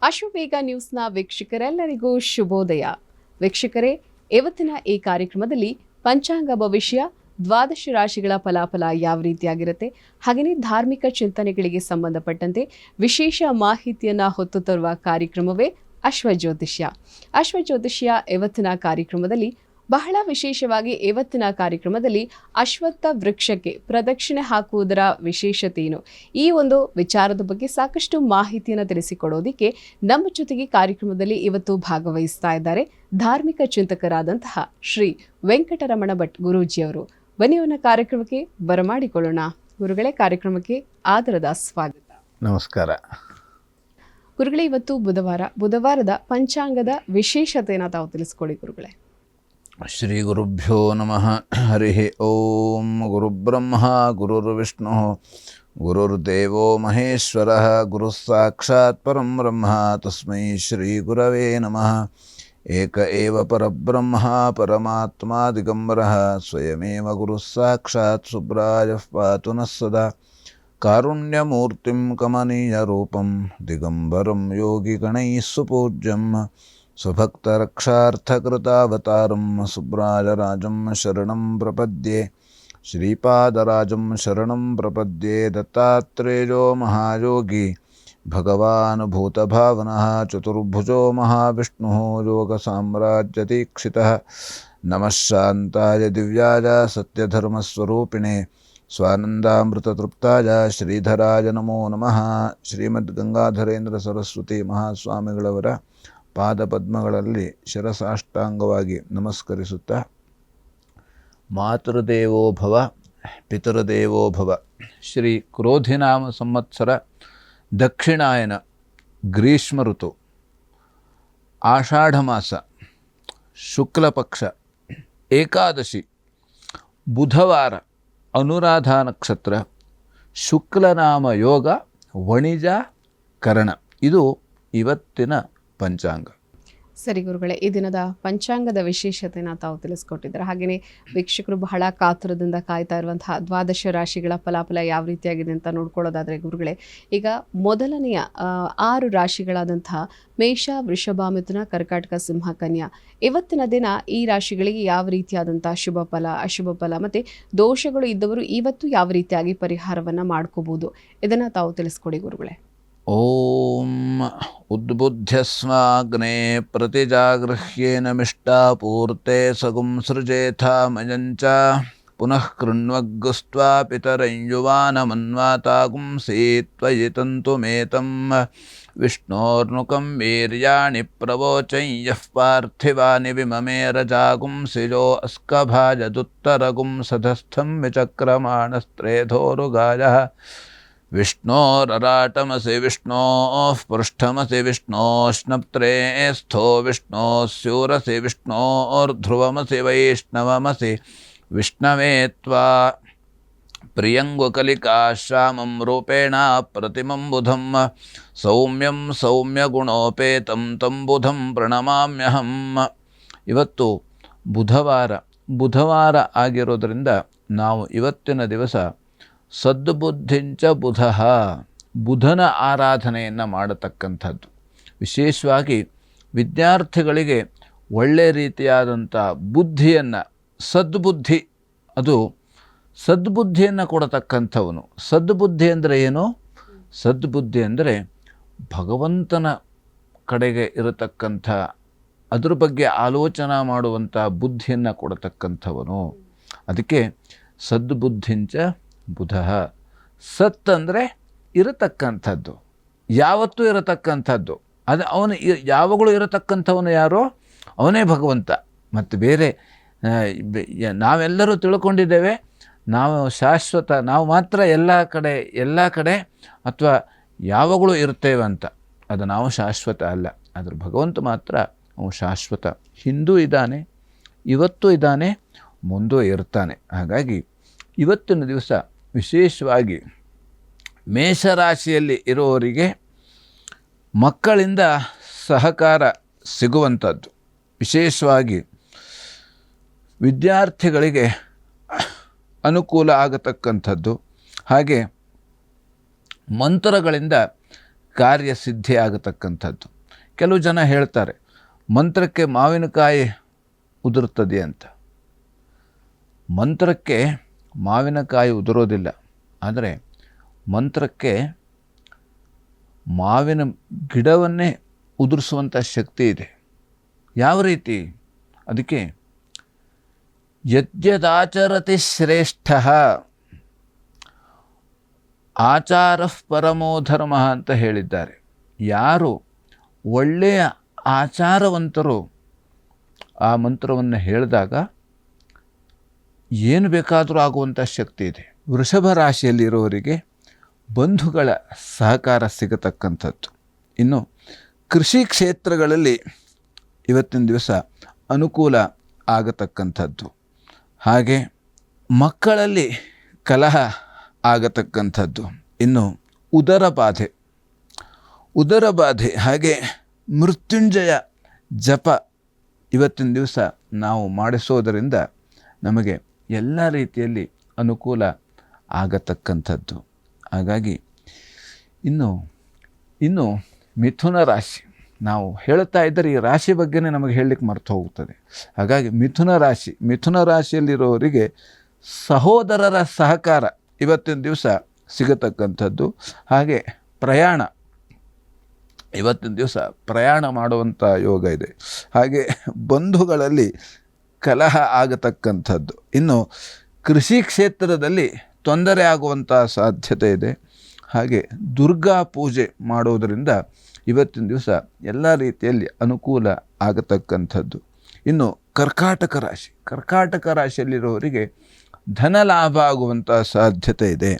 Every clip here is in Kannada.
ಅಶ್ವವೇಗ ನ್ಯೂಸ್ನ ವೀಕ್ಷಕರೆಲ್ಲರಿಗೂ ಶುಭೋದಯ. ವೀಕ್ಷಕರೇ, ಇವತ್ತಿನ ಈ ಕಾರ್ಯಕ್ರಮದಲ್ಲಿ ಪಂಚಾಂಗ ಭವಿಷ್ಯ, ದ್ವಾದಶ ರಾಶಿಗಳ ಫಲಾಫಲ ಯಾವ ರೀತಿಯಾಗಿರುತ್ತೆ, ಹಾಗೆಯೇ ಧಾರ್ಮಿಕ ಚಿಂತನೆಗಳಿಗೆ ಸಂಬಂಧಪಟ್ಟಂತೆ ವಿಶೇಷ ಮಾಹಿತಿಯನ್ನು ಹೊತ್ತು ತರುವ ಕಾರ್ಯಕ್ರಮವೇ ಅಶ್ವಜ್ಯೋತಿಷ್ಯ. ಅಶ್ವಜ್ಯೋತಿಷ್ಯ ಇವತ್ತಿನ ಕಾರ್ಯಕ್ರಮದಲ್ಲಿ ಬಹಳ ವಿಶೇಷವಾಗಿ ಅಶ್ವತ್ಥ ವೃಕ್ಷಕ್ಕೆ ಪ್ರದಕ್ಷಿಣೆ ಹಾಕುವುದರ ವಿಶೇಷತೆ ಏನು, ಈ ಒಂದು ವಿಚಾರದ ಬಗ್ಗೆ ಸಾಕಷ್ಟು ಮಾಹಿತಿಯನ್ನು ತಿಳಿಸಿಕೊಡೋದಿಕ್ಕೆ ನಮ್ಮ ಜೊತೆಗೆ ಕಾರ್ಯಕ್ರಮದಲ್ಲಿ ಇವತ್ತು ಭಾಗವಹಿಸ್ತಾ ಇದ್ದಾರೆ ಧಾರ್ಮಿಕ ಚಿಂತಕರಾದಂತಹ ಶ್ರೀ ವೆಂಕಟರಮಣ ಭಟ್ ಗುರೂಜಿಯವರು. ಬನ್ನಿ ಅವನ ಕಾರ್ಯಕ್ರಮಕ್ಕೆ ಬರಮಾಡಿಕೊಳ್ಳೋಣ. ಗುರುಗಳೇ, ಕಾರ್ಯಕ್ರಮಕ್ಕೆ ಆದರದ ಸ್ವಾಗತ. ನಮಸ್ಕಾರ ಗುರುಗಳೇ. ಇವತ್ತು ಬುಧವಾರದ ಪಂಚಾಂಗದ ವಿಶೇಷತೆಯನ್ನು ತಾವು ತಿಳಿಸ್ಕೊಡಿ ಗುರುಗಳೇ. ಶ್ರೀ ಗುರುಭ್ಯೋ ನಮಃ. ಹರಿ ಓಂ. ಗುರುಬ್ರಹ್ಮ ಗುರುರ್ವಿಷ್ಣು ಗುರುರ್ದೇವೋ ಮಹೇಶ್ವರ ಗುರುಃ ಸಾಕ್ಷಾತ್ ಪರಂ ಬ್ರಹ್ಮ ತಸ್ಮೈ ಶ್ರೀ ಗುರವೇ ನಮಃ. ಏಕ ಏವ ಪರಬ್ರಹ್ಮ ಪರಮಾತ್ಮ ದಿಗಂಬರಃ ಸ್ವಯಮೇವ ಗುರುಃ ಸಾಕ್ಷಾತ್ ಸುಬ್ರಾಯಃ ಪಾತು ನಃ ಸದಾ. ಕಾರುಣ್ಯಮೂರ್ತಿಂ ಕಮನೀಯ ರೂಪಂ ದಿಗಂಬರಂ ಯೋಗಿಗಣೈಃ ಸುಪೂಜ್ಯಂ ಸ್ವಭಕ್ತರಕ್ಷಾರ್ಥಕೃತಾವತಾರಂ ಸುಬ್ರಾಜರಾಜಂ ಶರಣಂ ಪ್ರಪದ್ಯೆ. ಶ್ರೀಪಾದರಾಜಂ ಶರಣಂ ಪ್ರಪದ್ಯೆ. ದತ್ತಾತ್ರೇಯೋ ಮಹಾಯೋಗಿ ಭಗವಾನ್ ಭೂತಭಾವನಃ ಚತುರ್ಭುಜೋ ಮಹಾವಿಷ್ಣುಃ ಯೋಗಸಾಮ್ರಾಜ್ಯದೀಕ್ಷಿತಃ. ನಮಃ ಶಾಂತಾಯ ದಿವ್ಯಾಯ ಸತ್ಯಧರ್ಮಸ್ವರೂಪಿಣೆ ಸ್ವಾನಂದಾಮೃತತೃಪ್ತಾಯ ಶ್ರೀಧರಾಯ ನಮೋ ನಮಃ. ಶ್ರೀಮದ್ ಗಂಗಾಧರೇಂದ್ರ ಸರಸ್ವತಿ ಮಹಾಸ್ವಾಮಿಗಳವರ ಪಾದಪದ್ಮಗಳಲ್ಲಿ ಶಿರಸಾಷ್ಟಾಂಗವಾಗಿ ನಮಸ್ಕರಿಸುತ್ತಾ, ಮಾತೃದೇವೋ ಭವ ಪಿತೃದೇವೋ ಭವ. ಶ್ರೀ ಕ್ರೋಧಿನಾಮ ಸಂವತ್ಸರ ದಕ್ಷಿಣಾಯನ ಗ್ರೀಷ್ಮ ಋತು ಆಷಾಢ ಮಾಸ ಶುಕ್ಲಪಕ್ಷ ಏಕಾದಶಿ ಬುಧವಾರ ಅನುರಾಧ ನಕ್ಷತ್ರ ಶುಕ್ಲನಾಮ ಯೋಗ ವಣಿಜ ಕರಣ. ಇದು ಇವತ್ತಿನ ಪಂಚಾಂಗ. ಸರಿ ಗುರುಗಳೇ, ಈ ದಿನದ ಪಂಚಾಂಗದ ವಿಶೇಷತೆನ ತಾವು ತಿಳಿಸ್ಕೊಟ್ಟಿದ್ದಾರೆ. ಹಾಗೆಯೇ ವೀಕ್ಷಕರು ಬಹಳ ಕಾತುರದಿಂದ ಕಾಯ್ತಾ ಇರುವಂತಹ ದ್ವಾದಶ ರಾಶಿಗಳ ಫಲಾಫಲ ಯಾವ ರೀತಿಯಾಗಿದೆ ಅಂತ ನೋಡ್ಕೊಳ್ಳೋದಾದರೆ ಗುರುಗಳೇ, ಈಗ ಮೊದಲನೆಯ 6 ರಾಶಿಗಳಾದಂತಹ ಮೇಷ, ವೃಷಭ, ಮಿಥುನ, ಕರ್ಕಾಟಕ, ಸಿಂಹ, ಕನ್ಯಾ, ಇವತ್ತಿನ ದಿನ ಈ ರಾಶಿಗಳಿಗೆ ಯಾವ ರೀತಿಯಾದಂತಹ ಶುಭ ಫಲ, ಅಶುಭ ಫಲ ಮತ್ತು ದೋಷಗಳು ಇದ್ದವರು ಇವತ್ತು ಯಾವ ರೀತಿಯಾಗಿ ಪರಿಹಾರವನ್ನು ಮಾಡ್ಕೋಬಹುದು, ಇದನ್ನು ತಾವು ತಿಳಿಸ್ಕೊಡಿ ಗುರುಗಳೇ. ಓಂ ಉದ್ಬುದ್ಧ್ಯಸ್ಮಾಗ್ನೇ ಪ್ರತಿಜಾಗೃಹ್ಯೇನ ಮಿಷ್ಟಾಪೂರ್ತೆ ಸಗುಂ ಸೃಜೇಥಾ ಮಯಂಚ ಪುನಃ ಕೃಣ್ವಗ್ಗುಸ್ತ್ವಾ ಪಿತರಂಯುವಾನಮನ್ವಾತಾಗುಂ ಸೀತ್ವಯಿ ತಂತುಮೇತಂ ವಿಷ್ಣೋರ್ನುಕಂ ವೀರ್ಯಾಣಿ ಪ್ರವೋಚಂ ಯಃ ಪಾರ್ಥಿವಾನಿ ವಿಮಮೇರಜಾಗುಂ ಸಿಜೋ ಅಸ್ಕಭಾಜದುತ್ತರಗುಂ ಸಧಸ್ಥಂ ವಿಚಕ್ರಮಾಣಸ್ತ್ರೇಧೋರುಗಾಯಃ. ವಿಷ್ಣೋರರಾಟಮಸಿ ವಿಷ್ಣೋಃ ಪೃಷ್ಠಮಸಿ ವಿಷ್ಣೋಶ್ನಪ್ತ್ರೇ ಸ್ಥೋ ವಿಷ್ಣೋಸ್ಯೂರಸಿ ವಿಷ್ಣೋರ್ಧ್ರುವಮಸಿ ವೈಷ್ಣವಮಸಿ ವಿಷ್ಣವೇ ತ್ವಾ ಪ್ರಿಯಂಗುಕಲಿಕಾಶ್ಯಾಮಂ ರೂಪೇಣ ಪ್ರತಿಮಂ ಬುಧಂ ಸೌಮ್ಯಂ ಸೌಮ್ಯಗುಣೋಪೇತಂ ತಂ ಬುಧಂ ಪ್ರಣಮಾಮ್ಯಹಂ. ಇವತ್ತು ಬುಧವಾರ ಆಗಿರೋದ್ರಿಂದ ನಾವು ಇವತ್ತಿನ ದಿವಸ ಸದ್ಬುದ್ಧಿಂಚ ಬುಧನ ಆರಾಧನೆಯನ್ನು ಮಾಡತಕ್ಕಂಥದ್ದು. ವಿಶೇಷವಾಗಿ ವಿದ್ಯಾರ್ಥಿಗಳಿಗೆ ಒಳ್ಳೆಯ ರೀತಿಯಾದಂಥ ಬುದ್ಧಿಯನ್ನು, ಸದ್ಬುದ್ಧಿಯನ್ನು ಕೊಡತಕ್ಕಂಥವನು. ಸದ್ಬುದ್ಧಿ ಅಂದರೆ ಏನು? ಸದ್ಬುದ್ಧಿ ಅಂದರೆ ಭಗವಂತನ ಕಡೆಗೆ ಇರತಕ್ಕಂಥ, ಅದ್ರ ಬಗ್ಗೆ ಆಲೋಚನೆ ಮಾಡುವಂಥ ಬುದ್ಧಿಯನ್ನು ಕೊಡತಕ್ಕಂಥವನು. ಅದಕ್ಕೆ ಸದ್ಬುದ್ಧಿಂಚ ಬುಧ. ಸತ್ ಅಂದರೆ ಇರತಕ್ಕಂಥದ್ದು, ಯಾವತ್ತೂ ಇರತಕ್ಕಂಥದ್ದು. ಅದು ಅವನು ಯಾವಾಗಲೂ ಇರತಕ್ಕಂಥವನು ಯಾರೋ ಅವನೇ ಭಗವಂತ. ಮತ್ತು ಬೇರೆ ನಾವೆಲ್ಲರೂ ತಿಳ್ಕೊಂಡಿದ್ದೇವೆ ನಾವು ಶಾಶ್ವತ, ನಾವು ಮಾತ್ರ ಎಲ್ಲ ಕಡೆ ಅಥವಾ ಯಾವಾಗಲೂ ಇರ್ತೇವೆ ಅಂತ. ಅದು ನಾವು ಶಾಶ್ವತ ಅಲ್ಲ. ಆದರೆ ಭಗವಂತ ಮಾತ್ರ ಅವನು ಶಾಶ್ವತ. ಹಿಂದೂ ಇದ್ದಾನೆ, ಇವತ್ತು ಇದ್ದಾನೆ, ಮುಂದೂ ಇರ್ತಾನೆ. ಹಾಗಾಗಿ ಇವತ್ತಿನ ದಿವಸ ವಿಶೇಷವಾಗಿ ಮೇಷರಾಶಿಯಲ್ಲಿ ಇರುವವರಿಗೆ ಮಕ್ಕಳಿಂದ ಸಹಕಾರ ಸಿಗುವಂಥದ್ದು, ವಿಶೇಷವಾಗಿ ವಿದ್ಯಾರ್ಥಿಗಳಿಗೆ ಅನುಕೂಲ ಆಗತಕ್ಕಂಥದ್ದು. ಹಾಗೆ ಮಂತ್ರಗಳಿಂದ ಕಾರ್ಯಸಿದ್ಧಿ ಆಗತಕ್ಕಂಥದ್ದು. ಕೆಲವು ಜನ ಹೇಳ್ತಾರೆ ಮಂತ್ರಕ್ಕೆ ಮಾವಿನಕಾಯಿ ಉದುರುತ್ತದೆ ಅಂತ. ಮಂತ್ರಕ್ಕೆ ಮಾವಿನಕಾಯಿ ಉದುರೋದಿಲ್ಲ, ಆದರೆ ಮಂತ್ರಕ್ಕೆ ಮಾವಿನ ಗಿಡವನ್ನೇ ಉದುರಿಸುವಂಥ ಶಕ್ತಿ ಇದೆ. ಯಾವ ರೀತಿ? ಅದಕ್ಕೆ ಯದ್ಯದಾಚರತಿ ಶ್ರೇಷ್ಠ ಆಚಾರ ಪರಮೋ ಧರ್ಮ ಅಂತ ಹೇಳಿದ್ದಾರೆ. ಯಾರು ಒಳ್ಳೆಯ ಆಚಾರವಂತರು ಆ ಮಂತ್ರವನ್ನು ಹೇಳಿದಾಗ ಏನು ಬೇಕಾದರೂ ಆಗುವಂಥ ಶಕ್ತಿ ಇದೆ. ವೃಷಭ ರಾಶಿಯಲ್ಲಿರುವವರಿಗೆ ಬಂಧುಗಳ ಸಹಕಾರ ಸಿಗತಕ್ಕಂಥದ್ದು. ಇನ್ನು ಕೃಷಿ ಕ್ಷೇತ್ರಗಳಲ್ಲಿ ಇವತ್ತಿನ ದಿವಸ ಅನುಕೂಲ ಆಗತಕ್ಕಂಥದ್ದು. ಹಾಗೆ ಮಕ್ಕಳಲ್ಲಿ ಕಲಹ ಆಗತಕ್ಕಂಥದ್ದು. ಇನ್ನು ಉದರ ಬಾಧೆ ಹಾಗೆ ಮೃತ್ಯುಂಜಯ ಜಪ ಇವತ್ತಿನ ದಿವಸ ನಾವು ಮಾಡಿಸೋದರಿಂದ ನಮಗೆ ಎಲ್ಲ ರೀತಿಯಲ್ಲಿ ಅನುಕೂಲ ಆಗತಕ್ಕಂಥದ್ದು. ಹಾಗಾಗಿ ಇನ್ನು ಮಿಥುನ ರಾಶಿ ನಾವು ಹೇಳ್ತಾ ಇದ್ದರೆ ಈ ರಾಶಿ ಬಗ್ಗೆನೇ ನಮಗೆ ಹೇಳಲಿಕ್ಕೆ ಮರ್ತು ಹೋಗುತ್ತದೆ. ಹಾಗಾಗಿ ಮಿಥುನ ರಾಶಿಯಲ್ಲಿರೋರಿಗೆ ಸಹೋದರರ ಸಹಕಾರ ಇವತ್ತಿನ ದಿವಸ ಸಿಗತಕ್ಕಂಥದ್ದು. ಹಾಗೆ ಇವತ್ತಿನ ದಿವಸ ಪ್ರಯಾಣ ಮಾಡುವಂಥ ಯೋಗ ಇದೆ. ಹಾಗೆ ಬಂಧುಗಳಲ್ಲಿ ಕಲಹ ಆಗತಕ್ಕಂಥದ್ದು. ಇನ್ನು ಕೃಷಿ ಕ್ಷೇತ್ರದಲ್ಲಿ ತೊಂದರೆ ಆಗುವಂಥ ಸಾಧ್ಯತೆ ಇದೆ. ಹಾಗೆ ದುರ್ಗಾ ಪೂಜೆ ಮಾಡೋದರಿಂದ ಇವತ್ತಿನ ದಿವಸ ಎಲ್ಲ ರೀತಿಯಲ್ಲಿ ಅನುಕೂಲ ಆಗತಕ್ಕಂಥದ್ದು. ಇನ್ನು ಕರ್ಕಾಟಕ ರಾಶಿಯಲ್ಲಿರೋರಿಗೆ ಧನ ಲಾಭ ಆಗುವಂಥ ಸಾಧ್ಯತೆ ಇದೆ.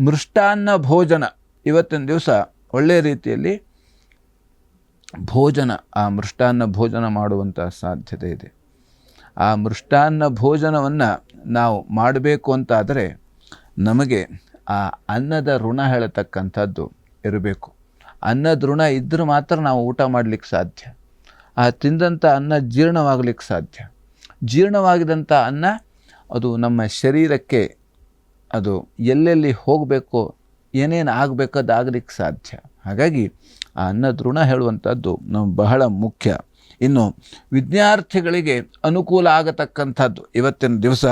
ಮೃಷ್ಟಾನ್ನ ಭೋಜನ ಇವತ್ತಿನ ದಿವಸ ಒಳ್ಳೆಯ ರೀತಿಯಲ್ಲಿ ಮೃಷ್ಟಾನ್ನ ಭೋಜನ ಮಾಡುವಂಥ ಸಾಧ್ಯತೆ ಇದೆ. ಆ ಮೃಷ್ಟಾನ್ನ ಭೋಜನವನ್ನು ನಾವು ಮಾಡಬೇಕು ಅಂತಾದರೆ ನಮಗೆ ಆ ಅನ್ನದ ಋಣ ಹೇಳತಕ್ಕಂಥದ್ದು ಇರಬೇಕು. ಅನ್ನದ ಋಣ ಇದ್ದರೆ ಮಾತ್ರ ನಾವು ಊಟ ಮಾಡಲಿಕ್ಕೆ ಸಾಧ್ಯ. ಆ ತಿಂದಂಥ ಅನ್ನ ಜೀರ್ಣವಾಗಲಿಕ್ಕೆ ಸಾಧ್ಯ. ಜೀರ್ಣವಾಗಿದಂಥ ಅನ್ನ ಅದು ನಮ್ಮ ಶರೀರಕ್ಕೆ ಅದು ಎಲ್ಲೆಲ್ಲಿ ಹೋಗಬೇಕು, ಏನೇನು ಆಗಬೇಕು ಅದು ಆಗಲಿಕ್ಕೆ ಸಾಧ್ಯ. ಹಾಗಾಗಿ ಆ ಅನ್ನದ ಋಣ ಹೇಳುವಂಥದ್ದು ನಮ್ಗೆ ಬಹಳ ಮುಖ್ಯ. ಇನ್ನು ವಿದ್ಯಾರ್ಥಿಗಳಿಗೆ ಅನುಕೂಲ ಆಗತಕ್ಕಂಥದ್ದು ಇವತ್ತಿನ ದಿವಸ.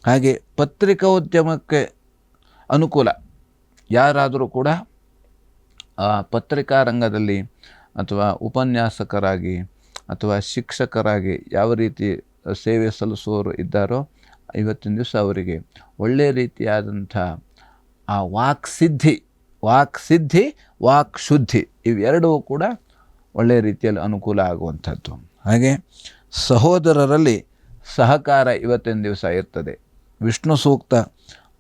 ಹಾಗೆ ಪತ್ರಿಕೋದ್ಯಮಕ್ಕೆ ಅನುಕೂಲ. ಯಾರಾದರೂ ಕೂಡ ಪತ್ರಿಕಾ ರಂಗದಲ್ಲಿ ಅಥವಾ ಉಪನ್ಯಾಸಕರಾಗಿ ಅಥವಾ ಶಿಕ್ಷಕರಾಗಿ ಯಾವ ರೀತಿ ಸೇವೆ ಸಲ್ಲಿಸುವವರು ಇದ್ದಾರೋ ಇವತ್ತಿನ ದಿವಸ ಅವರಿಗೆ ಒಳ್ಳೆಯ ರೀತಿಯಾದಂಥ ಆ ವಾಕ್ ಶುದ್ಧಿ ಇವೆರಡೂ ಕೂಡ ಒಳ್ಳೆಯ ರೀತಿಯಲ್ಲಿ ಅನುಕೂಲ ಆಗುವಂಥದ್ದು. ಹಾಗೆ ಸಹೋದರರಲ್ಲಿ ಸಹಕಾರ ಇವತ್ತಿನ ದಿವಸ ಇರ್ತದೆ. ವಿಷ್ಣು ಸೂಕ್ತ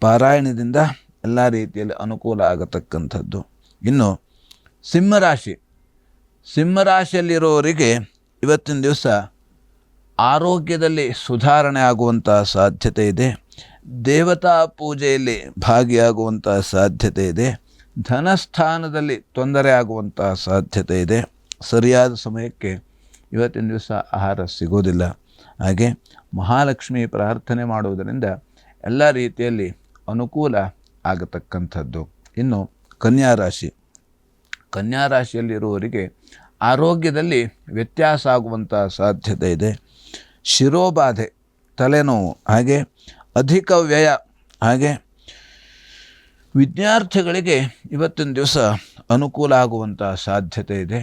ಪಾರಾಯಣದಿಂದ ಎಲ್ಲ ರೀತಿಯಲ್ಲಿ ಅನುಕೂಲ ಆಗತಕ್ಕಂಥದ್ದು. ಇನ್ನು ಸಿಂಹರಾಶಿಯಲ್ಲಿರೋರಿಗೆ ಇವತ್ತಿನ ದಿವಸ ಆರೋಗ್ಯದಲ್ಲಿ ಸುಧಾರಣೆ ಆಗುವಂಥ ಸಾಧ್ಯತೆ ಇದೆ. ದೇವತಾ ಪೂಜೆಯಲ್ಲಿ ಭಾಗಿಯಾಗುವಂಥ ಸಾಧ್ಯತೆ ಇದೆ. ಧನಸ್ಥಾನದಲ್ಲಿ ತೊಂದರೆ ಆಗುವಂಥ ಸಾಧ್ಯತೆ ಇದೆ. ಸರಿಯಾದ ಸಮಯಕ್ಕೆ ಇವತ್ತಿನ ದಿವಸ ಆಹಾರ ಸಿಗೋದಿಲ್ಲ. ಹಾಗೆ ಮಹಾಲಕ್ಷ್ಮಿ ಪ್ರಾರ್ಥನೆ ಮಾಡುವುದರಿಂದ ಎಲ್ಲ ರೀತಿಯಲ್ಲಿ ಅನುಕೂಲ ಆಗತಕ್ಕಂಥದ್ದು. ಇನ್ನು ಕನ್ಯಾ ರಾಶಿಯಲ್ಲಿರುವವರಿಗೆ ಆರೋಗ್ಯದಲ್ಲಿ ವ್ಯತ್ಯಾಸ ಆಗುವಂಥ ಸಾಧ್ಯತೆ ಇದೆ. ಶಿರೋಬಾಧೆ, ತಲೆನೋವು, ಹಾಗೆ ಅಧಿಕ ವ್ಯಯ, ಹಾಗೆ ವಿದ್ಯಾರ್ಥಿಗಳಿಗೆ ಇವತ್ತಿನ ದಿವಸ ಅನುಕೂಲ ಆಗುವಂಥ ಸಾಧ್ಯತೆ ಇದೆ.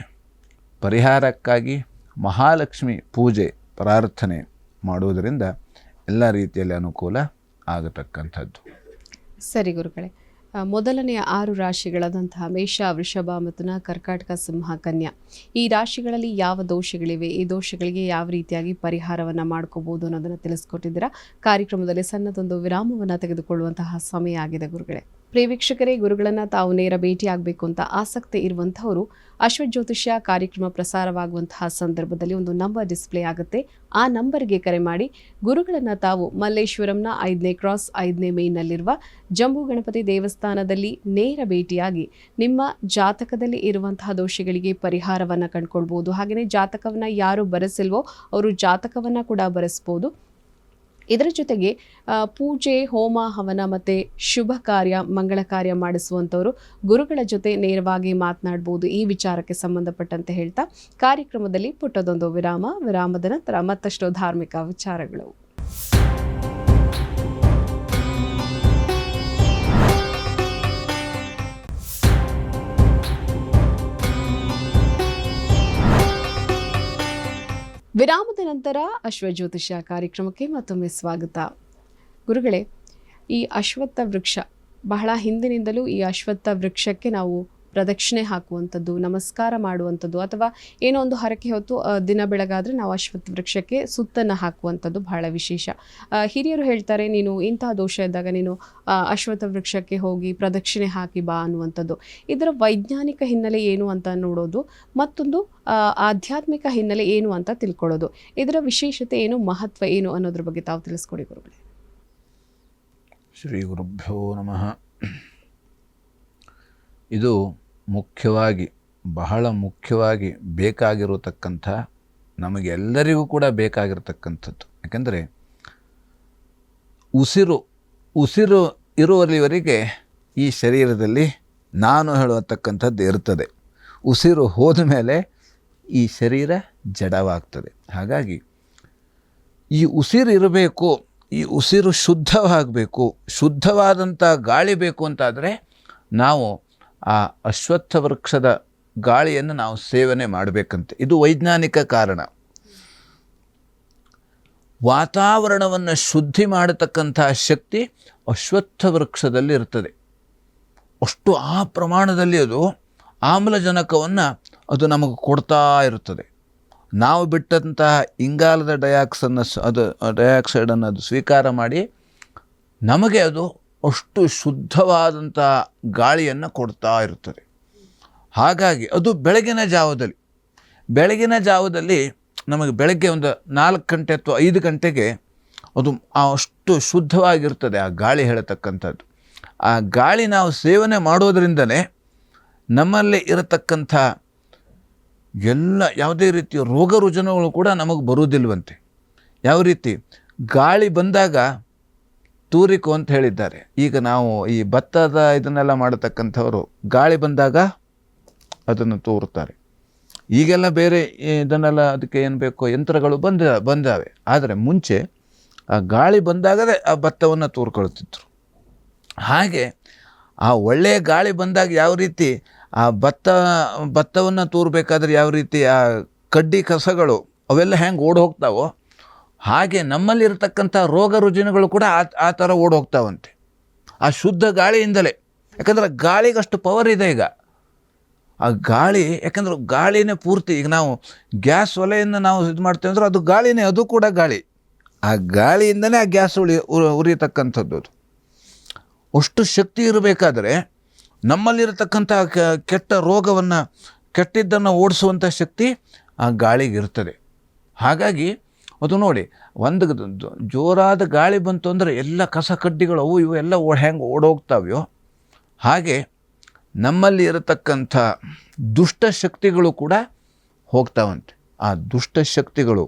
ಪರಿಹಾರಕ್ಕಾಗಿ ಮಹಾಲಕ್ಷ್ಮಿ ಪೂಜೆ ಪ್ರಾರ್ಥನೆ ಮಾಡುವುದರಿಂದ ಎಲ್ಲ ರೀತಿಯಲ್ಲಿ ಅನುಕೂಲ ಆಗತಕ್ಕಂಥದ್ದು. ಸರಿ ಗುರುಗಳೇ, ಮೊದಲನೆಯ 6 ರಾಶಿಗಳಾದಂತಹ ಮೇಷ, ವೃಷಭ, ಮಿಥುನ, ಕರ್ಕಾಟಕ, ಸಿಂಹ, ಕನ್ಯಾ ಈ ರಾಶಿಗಳಲ್ಲಿ ಯಾವ ದೋಷಗಳಿವೆ, ಈ ದೋಷಗಳಿಗೆ ಯಾವ ರೀತಿಯಾಗಿ ಪರಿಹಾರವನ್ನು ಮಾಡ್ಕೋಬಹುದು ಅನ್ನೋದನ್ನು ತಿಳಿಸ್ಕೊಟ್ಟಿದ್ದೀರಾ. ಕಾರ್ಯಕ್ರಮದಲ್ಲಿ ಸಣ್ಣದೊಂದು ವಿರಾಮವನ್ನು ತೆಗೆದುಕೊಳ್ಳುವಂತಹ ಸಮಯ ಆಗಿದೆ ಗುರುಗಳೇ. ಪ್ರಿಯ ವೀಕ್ಷಕರೇ, ಗುರುಗಳನ್ನು ತಾವು ನೇರ ಭೇಟಿಯಾಗಬೇಕು ಅಂತ ಆಸಕ್ತಿ ಇರುವಂಥವರು ಅಶ್ವತ್ ಜ್ಯೋತಿಷ್ಯ ಕಾರ್ಯಕ್ರಮ ಪ್ರಸಾರವಾಗುವಂತಹ ಸಂದರ್ಭದಲ್ಲಿ ಒಂದು ನಂಬರ್ ಡಿಸ್ಪ್ಲೇ ಆಗುತ್ತೆ. ಆ ನಂಬರ್ಗೆ ಕರೆ ಮಾಡಿ ಗುರುಗಳನ್ನು ತಾವು ಮಲ್ಲೇಶ್ವರಂನ 5ನೇ ಕ್ರಾಸ್ 5ನೇ ಮೇನ್ನಲ್ಲಿರುವ ಜಂಬೂ ಗಣಪತಿ ದೇವಸ್ಥಾನದಲ್ಲಿ ನೇರ ಭೇಟಿಯಾಗಿ ನಿಮ್ಮ ಜಾತಕದಲ್ಲಿ ಇರುವಂತಹ ದೋಷಗಳಿಗೆ ಪರಿಹಾರವನ್ನು ಕಂಡುಕೊಳ್ಬೋದು. ಹಾಗೆಯೇ ಜಾತಕವನ್ನು ಯಾರು ಬರೆಸಿಲ್ವೋ ಅವರು ಜಾತಕವನ್ನು ಕೂಡ ಬರೆಸ್ಬೋದು. ಇದರ ಜೊತೆಗೆ ಪೂಜೆ, ಹೋಮ, ಹವನ ಮತ್ತು ಶುಭ ಕಾರ್ಯ, ಮಂಗಳ ಕಾರ್ಯ ಮಾಡಿಸುವಂಥವರು ಗುರುಗಳ ಜೊತೆ ನೇರವಾಗಿ ಮಾತನಾಡ್ಬೋದು ಈ ವಿಚಾರಕ್ಕೆ ಸಂಬಂಧಪಟ್ಟಂತೆ ಹೇಳ್ತಾ ಕಾರ್ಯಕ್ರಮದಲ್ಲಿ ಪುಟ್ಟದೊಂದು ವಿರಾಮದ ನಂತರ ಮತ್ತಷ್ಟು ಧಾರ್ಮಿಕ ವಿಚಾರಗಳು. ವಿರಾಮದ ನಂತರ ಅಶ್ವಜ್ಯೋತಿಷ್ಯ ಕಾರ್ಯಕ್ರಮಕ್ಕೆ ಮತ್ತೊಮ್ಮೆ ಸ್ವಾಗತ. ಗುರುಗಳೇ, ಈ ಅಶ್ವತ್ಥ ವೃಕ್ಷ ಬಹಳ ಹಿಂದಿನಿಂದಲೂ ಈ ಅಶ್ವತ್ಥ ವೃಕ್ಷಕ್ಕೆ ನಾವು ಪ್ರದಕ್ಷಿಣೆ ಹಾಕುವಂಥದ್ದು, ನಮಸ್ಕಾರ ಮಾಡುವಂಥದ್ದು, ಅಥವಾ ಏನೋ ಒಂದು ಹರಕೆ ಹೊತ್ತು ದಿನ ಬೆಳಗಾದರೆ ನಾವು ಅಶ್ವತ್ಥ ವೃಕ್ಷಕ್ಕೆ ಸುತ್ತನ್ನು ಹಾಕುವಂಥದ್ದು ಬಹಳ ವಿಶೇಷ. ಹಿರಿಯರು ಹೇಳ್ತಾರೆ, ನೀನು ಇಂತಹ ದೋಷ ಇದ್ದಾಗ ನೀನು ಅಶ್ವತ್ಥ ವೃಕ್ಷಕ್ಕೆ ಹೋಗಿ ಪ್ರದಕ್ಷಿಣೆ ಹಾಕಿ ಬಾ ಅನ್ನುವಂಥದ್ದು. ಇದರ ವೈಜ್ಞಾನಿಕ ಹಿನ್ನೆಲೆ ಏನು ಅಂತ ನೋಡೋದು, ಮತ್ತೊಂದು ಆಧ್ಯಾತ್ಮಿಕ ಹಿನ್ನೆಲೆ ಏನು ಅಂತ ತಿಳ್ಕೊಳ್ಳೋದು. ಇದರ ವಿಶೇಷತೆ ಏನು, ಮಹತ್ವ ಏನು ಅನ್ನೋದ್ರ ಬಗ್ಗೆ ತಾವು ತಿಳಿಸ್ಕೊಡಿ ಗುರುಗಳೇ. ಶ್ರೀ ಗುರುಭ್ಯೋ ನಮಃ. ಇದು ಮುಖ್ಯವಾಗಿ, ಬಹಳ ಮುಖ್ಯವಾಗಿ ಬೇಕಾಗಿರತಕ್ಕಂಥ, ನಮಗೆಲ್ಲರಿಗೂ ಕೂಡ ಬೇಕಾಗಿರತಕ್ಕಂಥದ್ದು. ಯಾಕೆಂದರೆ ಉಸಿರು ಇರುವಲ್ಲಿವರೆಗೆ ಈ ಶರೀರದಲ್ಲಿ ನಾನು ಹೇಳುವತಕ್ಕಂಥದ್ದು ಇರ್ತದೆ. ಉಸಿರು ಹೋದ ಮೇಲೆ ಈ ಶರೀರ ಜಡವಾಗ್ತದೆ. ಹಾಗಾಗಿ ಈ ಉಸಿರು ಇರಬೇಕು, ಈ ಉಸಿರು ಶುದ್ಧವಾಗಬೇಕು, ಶುದ್ಧವಾದಂಥ ಗಾಳಿ ಬೇಕು ಅಂತಾದರೆ ನಾವು ಆ ಅಶ್ವತ್ಥ ವೃಕ್ಷದ ಗಾಳಿಯನ್ನು ನಾವು ಸೇವನೆ ಮಾಡಬೇಕಂತೆ. ಇದು ವೈಜ್ಞಾನಿಕ ಕಾರಣ. ವಾತಾವರಣವನ್ನು ಶುದ್ಧಿ ಮಾಡತಕ್ಕಂಥ ಶಕ್ತಿ ಅಶ್ವತ್ಥ ವೃಕ್ಷದಲ್ಲಿ ಇರ್ತದೆ. ಅಷ್ಟು ಆ ಪ್ರಮಾಣದಲ್ಲಿ ಅದು ಆಮ್ಲಜನಕವನ್ನು ಅದು ನಮಗೆ ಕೊಡ್ತಾ ಇರುತ್ತದೆ. ನಾವು ಬಿಟ್ಟಂತಹ ಇಂಗಾಲದ ಡೈಆಕ್ಸೈಡನ್ನು ಅದು ಸ್ವೀಕಾರ ಮಾಡಿ ನಮಗೆ ಅದು ಅಷ್ಟು ಶುದ್ಧವಾದಂಥ ಗಾಳಿಯನ್ನು ಕೊಡ್ತಾ ಇರುತ್ತದೆ. ಹಾಗಾಗಿ ಅದು ಬೆಳಗಿನ ಜಾವದಲ್ಲಿ ನಮಗೆ ಬೆಳಗ್ಗೆ ಒಂದು 4 ಗಂಟೆ ಅಥವಾ 5 ಗಂಟೆಗೆ ಅದು ಅಷ್ಟು ಶುದ್ಧವಾಗಿರ್ತದೆ ಆ ಗಾಳಿ ಹೇಳತಕ್ಕಂಥದ್ದು. ಆ ಗಾಳಿ ನಾವು ಸೇವನೆ ಮಾಡೋದರಿಂದನೇ ನಮ್ಮಲ್ಲಿ ಇರತಕ್ಕಂಥ ಯಾವುದೇ ರೀತಿಯ ರೋಗ ರುಜಿನಗಳು ಕೂಡ ನಮಗೆ ಬರುವುದಿಲ್ವಂತೆ. ಯಾವ ರೀತಿ ಗಾಳಿ ಬಂದಾಗ ತೂರಿಕು ಅಂತ ಹೇಳಿದ್ದಾರೆ. ಈಗ ನಾವು ಈ ಭತ್ತದ ಇದನ್ನೆಲ್ಲ ಮಾಡತಕ್ಕಂಥವರು ಗಾಳಿ ಬಂದಾಗ ಅದನ್ನು ತೂರುತ್ತಾರೆ. ಈಗೆಲ್ಲ ಬೇರೆ ಇದನ್ನೆಲ್ಲ ಅದಕ್ಕೆ ಏನು ಬೇಕೋ ಯಂತ್ರಗಳು ಬಂದಾವೆ. ಆದರೆ ಮುಂಚೆ ಆ ಗಾಳಿ ಬಂದಾಗಲೇ ಆ ಭತ್ತವನ್ನು ತೂರ್ಕೊಳ್ತಿದ್ರು. ಹಾಗೆ ಆ ಒಳ್ಳೆಯ ಗಾಳಿ ಬಂದಾಗ ಯಾವ ರೀತಿ ಆ ಭತ್ತವನ್ನು ತೂರಬೇಕಾದ್ರೆ ಯಾವ ರೀತಿ ಆ ಕಡ್ಡಿ ಕಸಗಳು ಅವೆಲ್ಲ ಹೆಂಗೆ ಓಡಿ ಹೋಗ್ತಾವೋ ಹಾಗೆ ನಮ್ಮಲ್ಲಿರ್ತಕ್ಕಂಥ ರೋಗ ರುಜಿನಗಳು ಕೂಡ ಆ ಥರ ಓಡಿ ಹೋಗ್ತಾವಂತೆ ಆ ಶುದ್ಧ ಗಾಳಿಯಿಂದಲೇ. ಯಾಕಂದರೆ ಗಾಳಿಗಷ್ಟು ಪವರ್ ಇದೆ ಈಗ. ಆ ಗಾಳಿ, ಯಾಕಂದ್ರೆ ಗಾಳಿನೇ ಪೂರ್ತಿ. ಈಗ ನಾವು ಗ್ಯಾಸ್ ಒಲೆಯನ್ನು ನಾವು ಇದು ಮಾಡ್ತೇವೆ ಅಂದ್ರೆ ಅದು ಗಾಳಿನೇ, ಅದು ಕೂಡ ಗಾಳಿ. ಆ ಗಾಳಿಯಿಂದನೇ ಆ ಗ್ಯಾಸ್ ಉರಿಯತಕ್ಕಂಥದ್ದು. ಅದು ಅಷ್ಟು ಶಕ್ತಿ ಇರಬೇಕಾದ್ರೆ ನಮ್ಮಲ್ಲಿರತಕ್ಕಂಥ ಕೆಟ್ಟ ರೋಗವನ್ನು, ಕೆಟ್ಟಿದ್ದನ್ನು ಓಡಿಸುವಂಥ ಶಕ್ತಿ ಆ ಗಾಳಿಗಿರ್ತದೆ. ಹಾಗಾಗಿ ಅದು ನೋಡಿ, ಒಂದು ಜೋರಾದ ಗಾಳಿ ಬಂತು ಅಂದರೆ ಎಲ್ಲ ಕಸ ಕಡ್ಡಿಗಳು ಅವು ಇವು ಎಲ್ಲ ಹೆಂಗೆ ಓಡೋಗ್ತಾವೆಯೋ ಹಾಗೆ ನಮ್ಮಲ್ಲಿ ಇರತಕ್ಕಂಥ ದುಷ್ಟಶಕ್ತಿಗಳು ಕೂಡ ಹೋಗ್ತಾವಂತೆ. ಆ ದುಷ್ಟಶಕ್ತಿಗಳು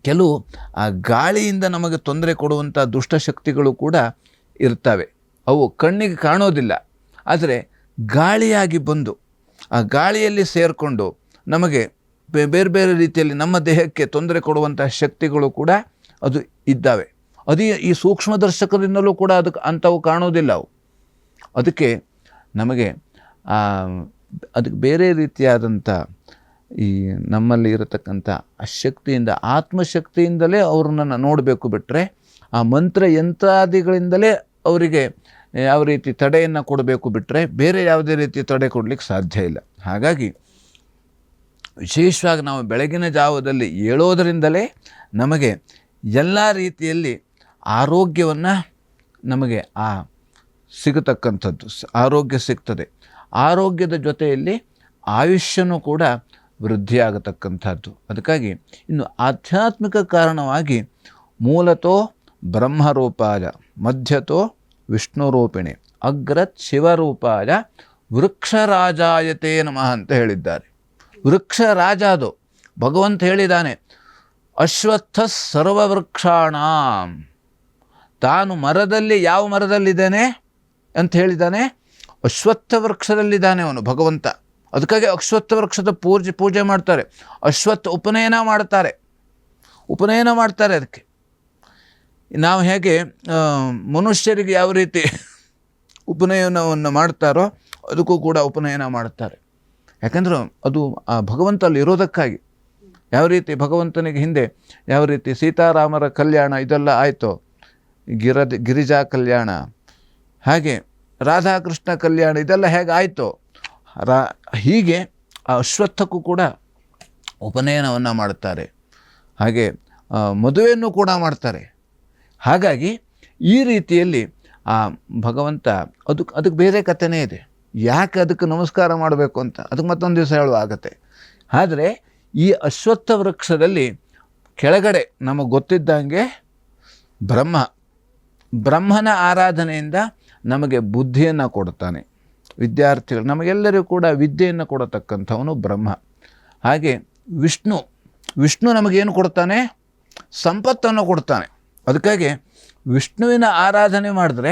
ಕೆಲವು ಆ ಗಾಳಿಯಿಂದ ನಮಗೆ ತೊಂದರೆ ಕೊಡುವಂಥ ದುಷ್ಟಶಕ್ತಿಗಳು ಕೂಡ ಇರ್ತವೆ. ಅವು ಕಣ್ಣಿಗೆ ಕಾಣೋದಿಲ್ಲ, ಆದರೆ ಗಾಳಿಯಾಗಿ ಬಂದು ಆ ಗಾಳಿಯಲ್ಲಿ ಸೇರಿಕೊಂಡು ನಮಗೆ ಬೇರೆ ಬೇರೆ ರೀತಿಯಲ್ಲಿ ನಮ್ಮ ದೇಹಕ್ಕೆ ತೊಂದರೆ ಕೊಡುವಂಥ ಶಕ್ತಿಗಳು ಕೂಡ ಅದು ಇದ್ದಾವೆ. ಅದು ಈ ಸೂಕ್ಷ್ಮದರ್ಶಕದಿಂದಲೂ ಕೂಡ ಅಂಥವು ಕಾಣೋದಿಲ್ಲ ಅವು. ಅದಕ್ಕೆ ನಮಗೆ ಅದಕ್ಕೆ ಬೇರೆ ರೀತಿಯಾದಂಥ ಈ ನಮ್ಮಲ್ಲಿ ಇರತಕ್ಕಂಥ ಆ ಶಕ್ತಿಯಿಂದ, ಆತ್ಮಶಕ್ತಿಯಿಂದಲೇ ಅವ್ರನ್ನ ನೋಡಬೇಕು. ಬಿಟ್ಟರೆ ಆ ಮಂತ್ರ ಯಂತ್ರಾದಿಗಳಿಂದಲೇ ಅವರಿಗೆ ಯಾವ ರೀತಿ ತಡೆಯನ್ನು ಕೊಡಬೇಕು, ಬಿಟ್ಟರೆ ಬೇರೆ ಯಾವುದೇ ರೀತಿ ತಡೆ ಕೊಡಲಿಕ್ಕೆ ಸಾಧ್ಯ ಇಲ್ಲ. ಹಾಗಾಗಿ ವಿಶೇಷವಾಗಿ ನಾವು ಬೆಳಗಿನ ಜಾವದಲ್ಲಿ ಏಳೋದರಿಂದಲೇ ನಮಗೆ ಎಲ್ಲ ರೀತಿಯಲ್ಲಿ ಆರೋಗ್ಯವನ್ನು ನಮಗೆ ಸಿಗತಕ್ಕಂಥದ್ದು, ಆರೋಗ್ಯ ಸಿಗ್ತದೆ. ಆರೋಗ್ಯದ ಜೊತೆಯಲ್ಲಿ ಆಯುಷ್ಯನೂ ಕೂಡ ವೃದ್ಧಿಯಾಗತಕ್ಕಂಥದ್ದು. ಅದಕ್ಕಾಗಿ ಇನ್ನು ಆಧ್ಯಾತ್ಮಿಕ ಕಾರಣವಾಗಿ ಮೂಲತೋ ಬ್ರಹ್ಮರೂಪಾಯ ಮಧ್ಯತೋ ವಿಷ್ಣುರೂಪಿಣಿ ಅಗ್ರತ್ ಶಿವರೂಪಾಯ ವೃಕ್ಷರಾಜಾಯತೆ ನಮಃ ಅಂತ ಹೇಳಿದ್ದಾರೆ. ವೃಕ್ಷ ರಾಜ ಅದು ಭಗವಂತ ಹೇಳಿದ್ದಾನೆ. ಅಶ್ವತ್ಥ ಸರ್ವವೃಕ್ಷಾಣ, ತಾನು ಮರದಲ್ಲಿ ಯಾವ ಮರದಲ್ಲಿದ್ದಾನೆ ಅಂತ ಹೇಳಿದ್ದಾನೆ, ಅಶ್ವತ್ಥ ವೃಕ್ಷದಲ್ಲಿದ್ದಾನೆ ಅವನು ಭಗವಂತ. ಅದಕ್ಕಾಗಿ ಅಶ್ವತ್ಥ ವೃಕ್ಷದ ಪೂಜೆ ಮಾಡ್ತಾರೆ, ಅಶ್ವತ್ಥ ಉಪನಯನ ಮಾಡ್ತಾರೆ. ಅದಕ್ಕೆ ನಾವು ಹೇಗೆ ಮನುಷ್ಯರಿಗೆ ಯಾವ ರೀತಿ ಉಪನಯನವನ್ನು ಮಾಡ್ತಾರೋ ಅದಕ್ಕೂ ಕೂಡ ಉಪನಯನ ಮಾಡ್ತಾರೆ. ಯಾಕಂದ್ರೆ ಅದು ಆ ಭಗವಂತ ಅಲ್ಲಿ ಇರೋದಕ್ಕಾಗಿ. ಯಾವ ರೀತಿ ಭಗವಂತನಿಗೆ ಹಿಂದೆ ಯಾವ ರೀತಿ ಸೀತಾರಾಮರ ಕಲ್ಯಾಣ ಇದೆಲ್ಲ ಆಯಿತು, ಗಿರಿಜಾ ಕಲ್ಯಾಣ, ಹಾಗೆ ರಾಧಾಕೃಷ್ಣ ಕಲ್ಯಾಣ ಇದೆಲ್ಲ ಹೇಗೆ ಆಯಿತು, ಹೀಗೆ ಆ ಅಶ್ವತ್ಥಕ್ಕೂ ಕೂಡ ಉಪನಯನವನ್ನು ಮಾಡ್ತಾರೆ. ಹಾಗೆ ಮದುವೆಯನ್ನು ಕೂಡ ಮಾಡ್ತಾರೆ. ಹಾಗಾಗಿ ಈ ರೀತಿಯಲ್ಲಿ ಆ ಭಗವಂತ ಅದಕ್ಕೆ ಬೇರೆ ಕಥೆನೇ ಇದೆ. ಯಾಕೆ ಅದಕ್ಕೆ ನಮಸ್ಕಾರ ಮಾಡಬೇಕು ಅಂತ ಅದಕ್ಕೆ ಮತ್ತೊಂದು ದಿವಸ ಹೇಳುವ ಆಗತ್ತೆ. ಆದರೆ ಈ ಅಶ್ವತ್ಥ ವೃಕ್ಷದಲ್ಲಿ ಕೆಳಗಡೆ ನಮಗೆ ಗೊತ್ತಿದ್ದಂಗೆ ಬ್ರಹ್ಮನ ಆರಾಧನೆಯಿಂದ ನಮಗೆ ಬುದ್ಧಿಯನ್ನು ಕೊಡ್ತಾನೆ. ವಿದ್ಯಾರ್ಥಿಗಳು ನಮಗೆಲ್ಲರಿಗೂ ಕೂಡ ವಿದ್ಯೆಯನ್ನು ಕೊಡತಕ್ಕಂಥವನು ಬ್ರಹ್ಮ. ಹಾಗೆ ವಿಷ್ಣು ನಮಗೇನು ಕೊಡ್ತಾನೆ? ಸಂಪತ್ತನ್ನು ಕೊಡ್ತಾನೆ. ಅದಕ್ಕಾಗಿ ವಿಷ್ಣುವಿನ ಆರಾಧನೆ ಮಾಡಿದ್ರೆ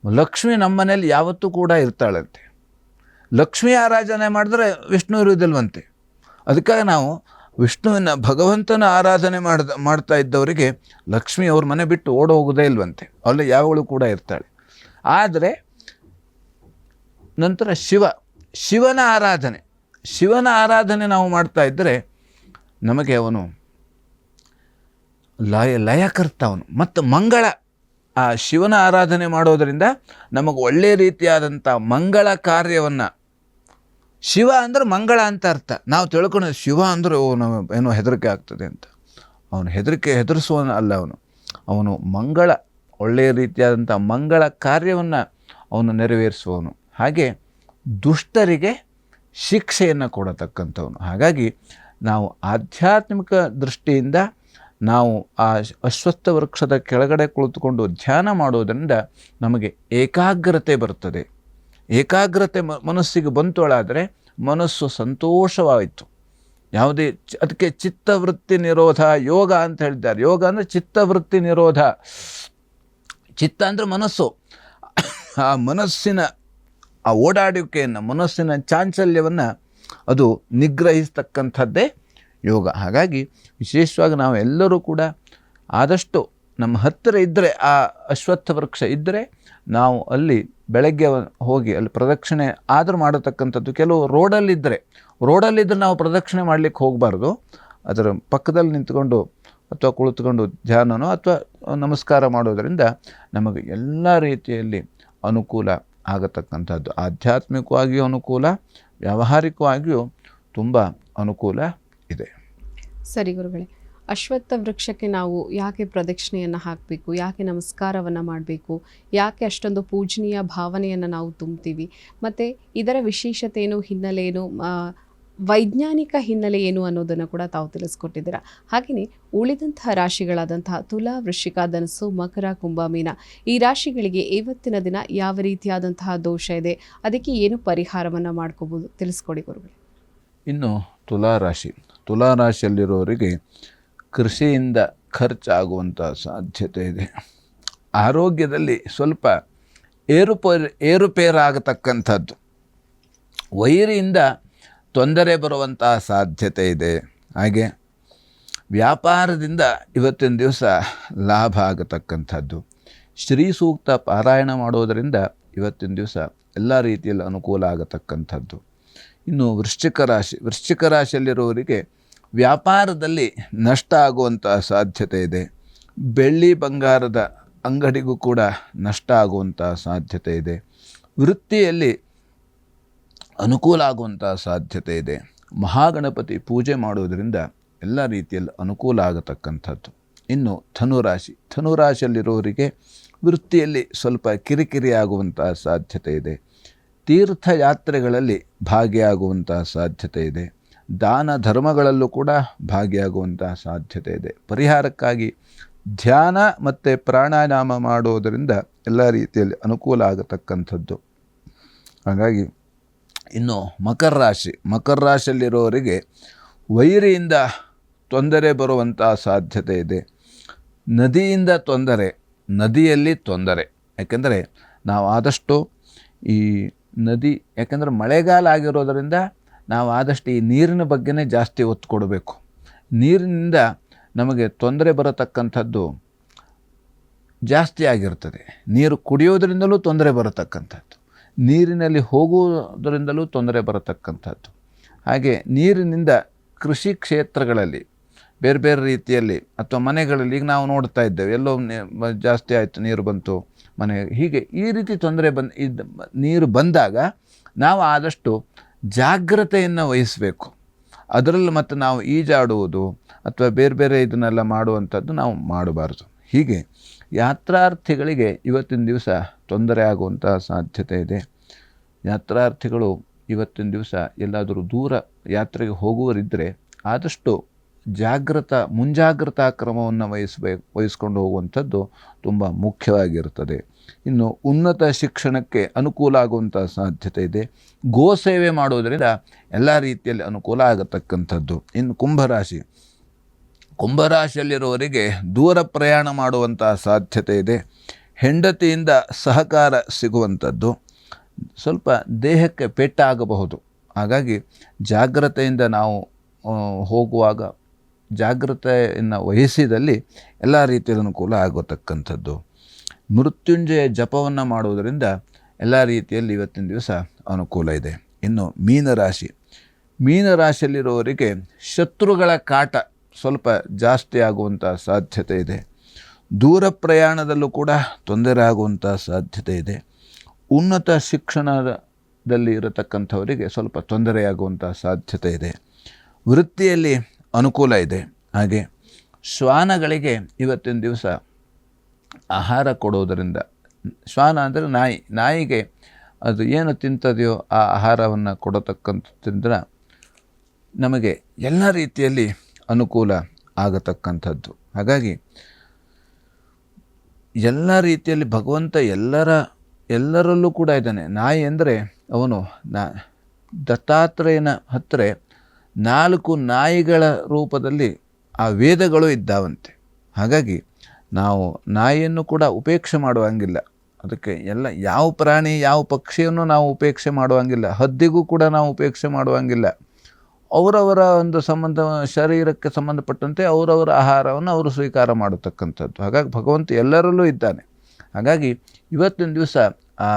ಲಕ್ಷ್ಮಿ ನಮ್ಮ ಮನೇಲಿ ಯಾವತ್ತೂ ಕೂಡ ಇರ್ತಾಳಂತೆ. ಲಕ್ಷ್ಮಿ ಆರಾಧನೆ ಮಾಡಿದ್ರೆ ವಿಷ್ಣು ಇರುವುದಿಲ್ವಂತೆ. ಅದಕ್ಕಾಗಿ ನಾವು ಭಗವಂತನ ಆರಾಧನೆ ಮಾಡ್ತಾ ಇದ್ದವರಿಗೆ ಲಕ್ಷ್ಮಿ ಅವ್ರ ಮನೆ ಬಿಟ್ಟು ಓಡ ಹೋಗೋದೇ ಇಲ್ವಂತೆ, ಅಲ್ಲಿ ಯಾವಾಗಲೂ ಕೂಡ ಇರ್ತಾಳೆ. ಆದರೆ ನಂತರ ಶಿವನ ಆರಾಧನೆ ನಾವು ಮಾಡ್ತಾ ಇದ್ದರೆ ನಮಗೆ ಅವನು ಲಯಕರ್ತ ಅವನು. ಮತ್ತು ಆ ಶಿವನ ಆರಾಧನೆ ಮಾಡೋದರಿಂದ ನಮಗೆ ಒಳ್ಳೆಯ ರೀತಿಯಾದಂಥ ಮಂಗಳ ಕಾರ್ಯವನ್ನು, ಶಿವ ಅಂದ್ರೆ ಮಂಗಳ ಅಂತ ಅರ್ಥ. ನಾವು ತಿಳ್ಕೊಂಡು ಶಿವ ಅಂದ್ರೆ ಏನೋ ಹೆದರಿಕೆ ಆಗ್ತದೆ ಅಂತ. ಅವನು ಹೆದರಿಸುವನು ಅಲ್ಲ, ಅವನು ಒಳ್ಳೆಯ ರೀತಿಯಾದಂಥ ಮಂಗಳ ಕಾರ್ಯವನ್ನು ಅವನು ನೆರವೇರಿಸುವವನು. ಹಾಗೆ ದುಷ್ಟರಿಗೆ ಶಿಕ್ಷೆಯನ್ನು ಕೊಡತಕ್ಕಂಥವನು. ಹಾಗಾಗಿ ನಾವು ಆಧ್ಯಾತ್ಮಿಕ ದೃಷ್ಟಿಯಿಂದ ನಾವು ಆ ಅಶ್ವತ್ಥ ವೃಕ್ಷದ ಕೆಳಗಡೆ ಕುಳಿತುಕೊಂಡು ಧ್ಯಾನ ಮಾಡೋದರಿಂದ ನಮಗೆ ಏಕಾಗ್ರತೆ ಬರ್ತದೆ. ಏಕಾಗ್ರತೆ ಮನಸ್ಸಿಗೆ ಬಂತೋಳಾದರೆ ಮನಸ್ಸು ಸಂತೋಷವಾಯಿತು. ಯಾವುದೇ ಅದಕ್ಕೆ ಚಿತ್ತವೃತ್ತಿ ನಿರೋಧ ಯೋಗ ಅಂತ ಹೇಳಿದ್ದಾರೆ. ಯೋಗ ಅಂದರೆ ಚಿತ್ತವೃತ್ತಿ ನಿರೋಧ. ಚಿತ್ತ ಅಂದರೆ ಮನಸ್ಸು. ಆ ಮನಸ್ಸಿನ ಆ ಓಡಾಡುವಿಕೆಯನ್ನು, ಮನಸ್ಸಿನ ಚಾಂಚಲ್ಯವನ್ನು ಅದು ನಿಗ್ರಹಿಸ್ತಕ್ಕಂಥದ್ದೇ ಯೋಗ. ಹಾಗಾಗಿ ವಿಶೇಷವಾಗಿ ನಾವು ಎಲ್ಲರೂ ಕೂಡ ಆದಷ್ಟು ನಮ್ಮ ಹತ್ತಿರ ಇದ್ದರೆ, ಆ ಅಶ್ವತ್ಥ ವೃಕ್ಷ ಇದ್ದರೆ ನಾವು ಅಲ್ಲಿ ಬೆಳಗ್ಗೆ ಹೋಗಿ ಅಲ್ಲಿ ಪ್ರದಕ್ಷಿಣೆ ಆದರೂ ಮಾಡತಕ್ಕಂಥದ್ದು. ಕೆಲವು ರೋಡಲ್ಲಿದ್ದರೆ ನಾವು ಪ್ರದಕ್ಷಿಣೆ ಮಾಡಲಿಕ್ಕೆ ಹೋಗಬಾರ್ದು. ಅದರ ಪಕ್ಕದಲ್ಲಿ ನಿಂತ್ಕೊಂಡು ಅಥವಾ ಕುಳಿತುಕೊಂಡು ಧ್ಯಾನನೋ ಅಥವಾ ನಮಸ್ಕಾರ ಮಾಡೋದರಿಂದ ನಮಗೆ ಎಲ್ಲ ರೀತಿಯಲ್ಲಿ ಅನುಕೂಲ ಆಗತಕ್ಕಂಥದ್ದು. ಆಧ್ಯಾತ್ಮಿಕವಾಗಿಯೂ ಅನುಕೂಲ, ವ್ಯಾವಹಾರಿಕವಾಗಿಯೂ ತುಂಬ ಅನುಕೂಲ ಇದೆ. ಸರಿ ಗುರುಗಳೇ, ಅಶ್ವತ್ಥ ವೃಕ್ಷಕ್ಕೆ ನಾವು ಯಾಕೆ ಪ್ರದಕ್ಷಿಣೆಯನ್ನು ಹಾಕಬೇಕು, ಯಾಕೆ ನಮಸ್ಕಾರವನ್ನು ಮಾಡಬೇಕು, ಯಾಕೆ ಅಷ್ಟೊಂದು ಪೂಜನೀಯ ಭಾವನೆಯನ್ನು ನಾವು ತುಂಬ್ತೀವಿ, ಮತ್ತು ಇದರ ವಿಶೇಷತೆ ಏನು, ಹಿನ್ನೆಲೆ ಏನು, ವೈಜ್ಞಾನಿಕ ಹಿನ್ನೆಲೆ ಏನು ಅನ್ನೋದನ್ನು ಕೂಡ ತಾವು ತಿಳಿಸ್ಕೊಟ್ಟಿದ್ದೀರಾ. ಹಾಗೆಯೇ ಉಳಿದಂತಹ ರಾಶಿಗಳಾದಂತಹ ತುಲಾ, ವೃಶ್ಚಿಕ, ಧನಸ್ಸು, ಮಕರ, ಕುಂಭ, ಮೀನ ಈ ರಾಶಿಗಳಿಗೆ ಇವತ್ತಿನ ದಿನ ಯಾವ ರೀತಿಯಾದಂತಹ ದೋಷ ಇದೆ, ಅದಕ್ಕೆ ಏನು ಪರಿಹಾರವನ್ನು ಮಾಡ್ಕೋಬೋದು ತಿಳಿಸ್ಕೊಡಿ ಗುರುಗಳೇ. ಇನ್ನು ತುಲಾರಾಶಿಯಲ್ಲಿರೋರಿಗೆ ಕೃಷಿಯಿಂದ ಖರ್ಚಾಗುವಂಥ ಸಾಧ್ಯತೆ ಇದೆ. ಆರೋಗ್ಯದಲ್ಲಿ ಸ್ವಲ್ಪ ಏರುಪೇರಾಗತಕ್ಕಂಥದ್ದು, ವೈರಿಯಿಂದ ತೊಂದರೆ ಬರುವಂಥ ಸಾಧ್ಯತೆ ಇದೆ. ಹಾಗೆ ವ್ಯಾಪಾರದಿಂದ ಇವತ್ತಿನ ದಿವಸ ಲಾಭ ಆಗತಕ್ಕಂಥದ್ದು. ಶ್ರೀ ಸೂಕ್ತ ಪಾರಾಯಣ ಮಾಡೋದರಿಂದ ಇವತ್ತಿನ ದಿವಸ ಎಲ್ಲ ರೀತಿಯಲ್ಲಿ ಅನುಕೂಲ ಆಗತಕ್ಕಂಥದ್ದು. ಇನ್ನು ವೃಶ್ಚಿಕ ರಾಶಿಯಲ್ಲಿರುವವರಿಗೆ ವ್ಯಾಪಾರದಲ್ಲಿ ನಷ್ಟ ಆಗುವಂಥ ಸಾಧ್ಯತೆ ಇದೆ. ಬೆಳ್ಳಿ ಬಂಗಾರದ ಅಂಗಡಿಗೂ ಕೂಡ ನಷ್ಟ ಆಗುವಂಥ ಸಾಧ್ಯತೆ ಇದೆ. ವೃತ್ತಿಯಲ್ಲಿ ಅನುಕೂಲ ಆಗುವಂಥ ಸಾಧ್ಯತೆ ಇದೆ. ಮಹಾಗಣಪತಿ ಪೂಜೆ ಮಾಡೋದರಿಂದ ಎಲ್ಲ ರೀತಿಯಲ್ಲಿ ಅನುಕೂಲ ಆಗತಕ್ಕಂಥದ್ದು. ಇನ್ನು ಧನುರಾಶಿಯಲ್ಲಿರೋರಿಗೆ ವೃತ್ತಿಯಲ್ಲಿ ಸ್ವಲ್ಪ ಕಿರಿಕಿರಿ ಆಗುವಂಥ ಸಾಧ್ಯತೆ ಇದೆ. ತೀರ್ಥಯಾತ್ರೆಗಳಲ್ಲಿ ಭಾಗಿಯಾಗುವಂಥ ಸಾಧ್ಯತೆ ಇದೆ. ದಾನ ಧರ್ಮಗಳಲ್ಲೂ ಕೂಡ ಭಾಗಿಯಾಗುವಂಥ ಸಾಧ್ಯತೆ ಇದೆ. ಪರಿಹಾರಕ್ಕಾಗಿ ಧ್ಯಾನ ಮತ್ತು ಪ್ರಾಣಾಯಾಮ ಮಾಡೋದರಿಂದ ಎಲ್ಲ ರೀತಿಯಲ್ಲಿ ಅನುಕೂಲ ಆಗತಕ್ಕಂಥದ್ದು. ಹಾಗಾಗಿ ಇನ್ನು ಮಕರ ರಾಶಿಯಲ್ಲಿರೋರಿಗೆ ವೈರಿಯಿಂದ ತೊಂದರೆ ಬರುವಂಥ ಸಾಧ್ಯತೆ ಇದೆ. ನದಿಯಿಂದ ತೊಂದರೆ, ನದಿಯಲ್ಲಿ ತೊಂದರೆ. ಯಾಕೆಂದರೆ ನಾವು ಆದಷ್ಟು ಈ ನದಿ, ಯಾಕೆಂದರೆ ಮಳೆಗಾಲ ಆಗಿರೋದರಿಂದ ನಾವು ಆದಷ್ಟು ಈ ನೀರಿನ ಬಗ್ಗೆನೇ ಜಾಸ್ತಿ ಒತ್ತು ಕೊಡಬೇಕು. ನೀರಿನಿಂದ ನಮಗೆ ತೊಂದರೆ ಬರತಕ್ಕಂಥದ್ದು ಜಾಸ್ತಿ ಆಗಿರ್ತದೆ. ನೀರು ಕುಡಿಯೋದರಿಂದಲೂ ತೊಂದರೆ ಬರತಕ್ಕಂಥದ್ದು, ನೀರಿನಲ್ಲಿ ಹೋಗುವುದರಿಂದಲೂ ತೊಂದರೆ ಬರತಕ್ಕಂಥದ್ದು. ಹಾಗೆ ನೀರಿನಿಂದ ಕೃಷಿ ಕ್ಷೇತ್ರಗಳಲ್ಲಿ ಬೇರೆ ಬೇರೆ ರೀತಿಯಲ್ಲಿ ಅಥವಾ ಮನೆಗಳಲ್ಲಿ ಈಗ ನಾವು ನೋಡ್ತಾ ಇದ್ದೇವೆ, ಎಲ್ಲೋ ಜಾಸ್ತಿ ಆಯಿತು, ನೀರು ಬಂತು ಮನೆ, ಹೀಗೆ ಈ ರೀತಿ ತೊಂದರೆ ನೀರು ಬಂದಾಗ ನಾವು ಆದಷ್ಟು ಜಾಗ್ರತೆಯನ್ನು ವಹಿಸಬೇಕು. ಅದರಲ್ಲಿ ಮತ್ತು ನಾವು ಈಜಾಡುವುದು ಅಥವಾ ಬೇರೆ ಬೇರೆ ಇದನ್ನೆಲ್ಲ ಮಾಡುವಂಥದ್ದು ನಾವು ಮಾಡಬಾರ್ದು. ಹೀಗೆ ಯಾತ್ರಾರ್ಥಿಗಳಿಗೆ ಇವತ್ತಿನ ದಿವಸ ತೊಂದರೆ ಆಗುವಂಥ ಸಾಧ್ಯತೆ ಇದೆ. ಯಾತ್ರಾರ್ಥಿಗಳು ಇವತ್ತಿನ ದಿವಸ ಎಲ್ಲಾದರೂ ದೂರ ಯಾತ್ರೆಗೆ ಹೋಗುವರಿದ್ದರೆ ಆದಷ್ಟು ಮುಂಜಾಗ್ರತಾ ಕ್ರಮವನ್ನು ವಹಿಸ್ಕೊಂಡು ಹೋಗುವಂಥದ್ದು ತುಂಬ ಮುಖ್ಯವಾಗಿರ್ತದೆ. ಇನ್ನು ಉನ್ನತ ಶಿಕ್ಷಣಕ್ಕೆ ಅನುಕೂಲ ಆಗುವಂಥ ಸಾಧ್ಯತೆ ಇದೆ. ಗೋಸೇವೆ ಮಾಡುವುದರಿಂದ ಎಲ್ಲ ರೀತಿಯಲ್ಲಿ ಅನುಕೂಲ ಆಗತಕ್ಕಂಥದ್ದು. ಇನ್ನು ಕುಂಭರಾಶಿಯಲ್ಲಿರುವವರಿಗೆ ದೂರ ಪ್ರಯಾಣ ಮಾಡುವಂಥ ಸಾಧ್ಯತೆ ಇದೆ. ಹೆಂಡತಿಯಿಂದ ಸಹಕಾರ ಸಿಗುವಂಥದ್ದು. ಸ್ವಲ್ಪ ದೇಹಕ್ಕೆ ಪೆಟ್ಟಾಗಬಹುದು. ಹಾಗಾಗಿ ಜಾಗ್ರತೆಯಿಂದ ನಾವು ಹೋಗುವಾಗ ಜಾಗ್ರತೆಯನ್ನು ವಹಿಸಿದಲ್ಲಿ ಎಲ್ಲ ರೀತಿಯಲ್ಲಿ ಅನುಕೂಲ ಆಗತಕ್ಕಂಥದ್ದು. ಮೃತ್ಯುಂಜಯ ಜಪವನ್ನು ಮಾಡುವುದರಿಂದ ಎಲ್ಲ ರೀತಿಯಲ್ಲಿ ಇವತ್ತಿನ ದಿವಸ ಅನುಕೂಲ ಇದೆ. ಇನ್ನು ಮೀನರಾಶಿಯಲ್ಲಿರುವವರಿಗೆ ಶತ್ರುಗಳ ಕಾಟ ಸ್ವಲ್ಪ ಜಾಸ್ತಿ ಆಗುವಂಥ ಸಾಧ್ಯತೆ ಇದೆ. ದೂರ ಪ್ರಯಾಣದಲ್ಲೂ ಕೂಡ ತೊಂದರೆ ಆಗುವಂಥ ಸಾಧ್ಯತೆ ಇದೆ. ಉನ್ನತ ಶಿಕ್ಷಣದಲ್ಲಿ ಇರತಕ್ಕಂಥವರಿಗೆ ಸ್ವಲ್ಪ ತೊಂದರೆಯಾಗುವಂಥ ಸಾಧ್ಯತೆ ಇದೆ. ವೃತ್ತಿಯಲ್ಲಿ ಅನುಕೂಲ ಇದೆ. ಹಾಗೆ ಶ್ವಾನಗಳಿಗೆ ಇವತ್ತಿನ ದಿವಸ ಆಹಾರ ಕೊಡುವುದರಿಂದ, ಶ್ವಾನ ಅಂದರೆ ನಾಯಿಗೆ ಅದು ಏನು ತಿಂತದೆಯೋ ಆ ಆಹಾರವನ್ನು ಕೊಡತಕ್ಕಂಥದ್ರಿಂದ ನಮಗೆ ಎಲ್ಲ ರೀತಿಯಲ್ಲಿ ಅನುಕೂಲ ಆಗತಕ್ಕಂಥದ್ದು. ಹಾಗಾಗಿ ಎಲ್ಲ ರೀತಿಯಲ್ಲಿ ಭಗವಂತ ಎಲ್ಲರಲ್ಲೂ ಕೂಡ ಇದ್ದಾನೆ. ನಾಯಿ ಅಂದರೆ ಅವನು ದತ್ತಾತ್ರೇಯನ ಹತ್ತಿರ 4 ನಾಯಿಗಳ ರೂಪದಲ್ಲಿ ಆ ವೇದಗಳು ಇದ್ದಾವಂತೆ. ಹಾಗಾಗಿ ನಾವು ನಾಯಿಯನ್ನು ಕೂಡ ಉಪೇಕ್ಷೆ ಮಾಡುವಂಗಿಲ್ಲ. ಅದಕ್ಕೆ ಯಾವ ಪ್ರಾಣಿ ಯಾವ ಪಕ್ಷಿಯನ್ನು ನಾವು ಉಪೇಕ್ಷೆ ಮಾಡುವಂಗಿಲ್ಲ. ಹದ್ದಿಗೂ ಕೂಡ ನಾವು ಉಪೇಕ್ಷೆ ಮಾಡುವಂಗಿಲ್ಲ. ಅವರವರ ಒಂದು ಶರೀರಕ್ಕೆ ಸಂಬಂಧಪಟ್ಟಂತೆ ಅವರವರ ಆಹಾರವನ್ನು ಅವರು ಸ್ವೀಕಾರ ಮಾಡತಕ್ಕಂಥದ್ದು. ಹಾಗಾಗಿ ಭಗವಂತ ಎಲ್ಲರಲ್ಲೂ ಇದ್ದಾನೆ. ಹಾಗಾಗಿ ಇವತ್ತಿನ ದಿವಸ ಆ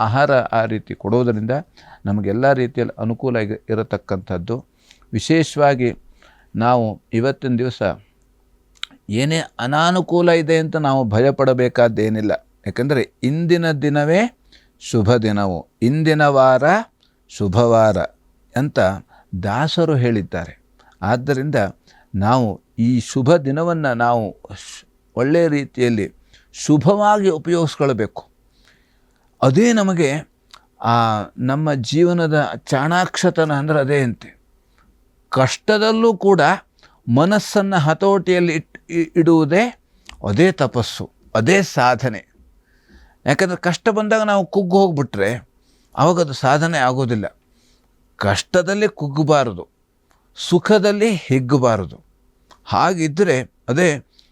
ಆಹಾರ ಆ ರೀತಿ ಕೊಡೋದರಿಂದ ನಮಗೆಲ್ಲ ರೀತಿಯಲ್ಲಿ ಅನುಕೂಲ ಇರತಕ್ಕಂಥದ್ದು. ವಿಶೇಷವಾಗಿ ನಾವು ಇವತ್ತಿನ ದಿವಸ ಏನೇ ಅನಾನುಕೂಲ ಇದೆ ಅಂತ ನಾವು ಭಯಪಡಬೇಕಾದ್ದೇನಿಲ್ಲ. ಯಾಕೆಂದರೆ ಇಂದಿನ ದಿನವೇ ಶುಭ ದಿನವು, ಇಂದಿನ ವಾರ ಶುಭವಾರ ಅಂತ ದಾಸರು ಹೇಳಿದ್ದಾರೆ. ಆದ್ದರಿಂದ ನಾವು ಈ ಶುಭ ದಿನವನ್ನು ನಾವು ಒಳ್ಳೆಯ ರೀತಿಯಲ್ಲಿ ಶುಭವಾಗಿ ಉಪಯೋಗಿಸ್ಕೊಳ್ಬೇಕು. ಅದೇ ನಮಗೆ ನಮ್ಮ ಜೀವನದ ಚಾಣಾಕ್ಷತನ ಅಂದರೆ ಅದೇ ಅಂತೆ. ಕಷ್ಟದಲ್ಲೂ ಕೂಡ ಮನಸ್ಸನ್ನು ಹತೋಟಿಯಲ್ಲಿ ಇಡುವುದೇ ಅದೇ ತಪಸ್ಸು, ಅದೇ ಸಾಧನೆ. ಯಾಕಂದರೆ ಕಷ್ಟ ಬಂದಾಗ ನಾವು ಕುಗ್ಗು ಹೋಗ್ಬಿಟ್ರೆ ಆವಾಗದು ಸಾಧನೆ ಆಗೋದಿಲ್ಲ. ಕಷ್ಟದಲ್ಲಿ ಕುಗ್ಗಬಾರದು, ಸುಖದಲ್ಲಿ ಹಿಗ್ಗಬಾರದು. ಹಾಗಿದ್ದರೆ ಅದೇ